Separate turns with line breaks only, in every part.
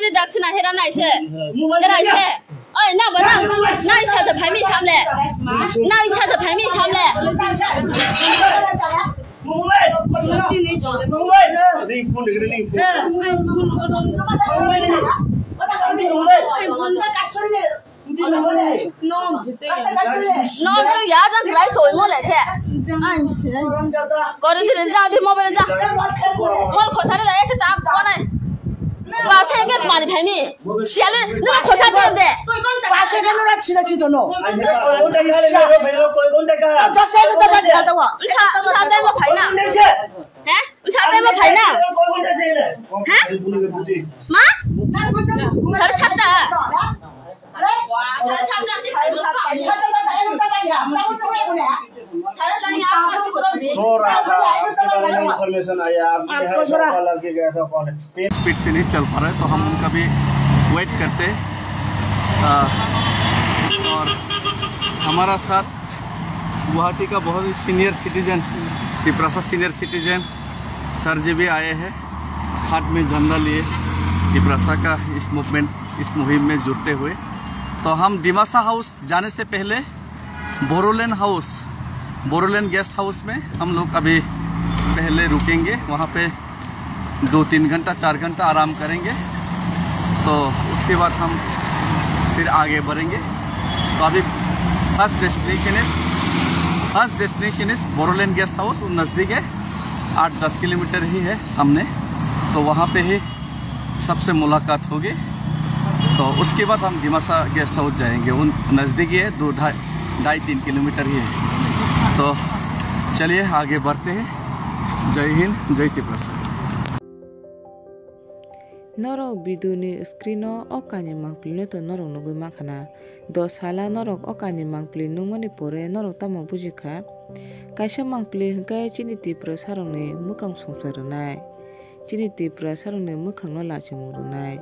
Mobile dak sina hera na ise. Hera ise. Oi na ba na isa da phai mi samle. Na isa da phai mi samle. No tu ya jang lai zoi mo le the. Có đến thì ra đi mobile ra. Mobile khó sát đấy cái tạm con này. Và xe cái bản phải mi. Xe lên nó khó sát đấy đấy.
Và xe nó là chỉ là chỉ đồ nổ. Cho xe nó ta chỉ là đâu ạ?
Sao đây mà phải nào? Hả? Sao đây mà phải nào? Hả? Má? Sao sắp đã? Sao sắp đã chứ phải mất phải.
Information आया लड़के गया था college speed से नहीं चल पा रहे तो हम उनका भी वेट करते और हमारा साथ गुवाहाटी का बहुत ही senior citizen Tiprasa senior citizen sir ji भी आए हैं हाथ में झंडा लिए तिप्रासा का इस मुहिम में जुड़ते हुए। तो हम डिमासा हाउस जाने से पहले बोरोलैंड गेस्ट हाउस में हम लोग अभी पहले रुकेंगे। वहाँ पे 2-3 घंटा 4 घंटा आराम करेंगे तो उसके बाद हम फिर आगे बढ़ेंगे। तो अभी first destination is Bodoland guest house. नज़दीक है 8-10 किलोमीटर ही है सामने। तो वहाँ पे ही सबसे मुलाकात होगी। तो उसके बाद हम डिमासा गेस्ट हाउस जाएंगे। उन नज़दीक है 2-2.5-3 किलोमीटर ही है। तो चलिए आगे बढ़ते हैं। जय हिंद जय तिप्रासा।
नरक बिदुनि स्क्रीनो अकानि मांगप्लिनो तो नरक नुगुइ माखाना 10 साला नरक अकानि मांगप्लि नुमनि परे नरक तामा बुजिखा कायसा मांगप्लि हंकाय चिनि तिप्रा सारंनि मुखां संसारनाय चिनि तिप्रा सारंनि मुखांनो लाचिमुरनाय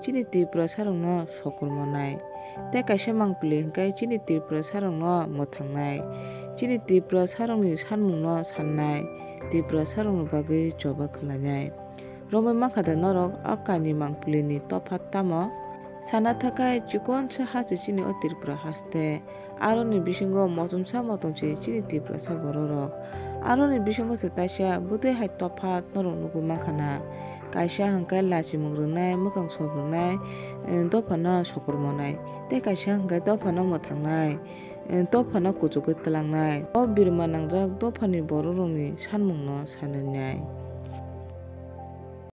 चिनि तिप्रा सारंनो सकरमनाय ते कायसा मांगप्लि हंकाय चिनि तिप्रा सारंनो मोथांनाय चिनि तिप्रा सारंनि सानमुंनो साननाय तिप्रा सारंनि बागै जबा खालामनाय रमै माखादा नरक अकानि मांगप्लिनि तफात तामो साना थाखाय चिकनसा हाजो चिनि अतिरप्रा हास्ते आरोनि बिसिंगो मजमसा मतंसि चिनि तिप्रासा बररक आरोनि बिसिंगो ताइसा बुदै हाय तफात नरक नुगुइ माखाना कायसा हंकाय लाचिमुंग्रोनाय मुखां सब्रोनाय दफानो सकरमनाय ते कायसा हंकाय दफानो मोथांनाय दफानो कुजुगै तलांनाय अ बिरमा नांजाक दफानि बररंनि सानमुंनो साननाय।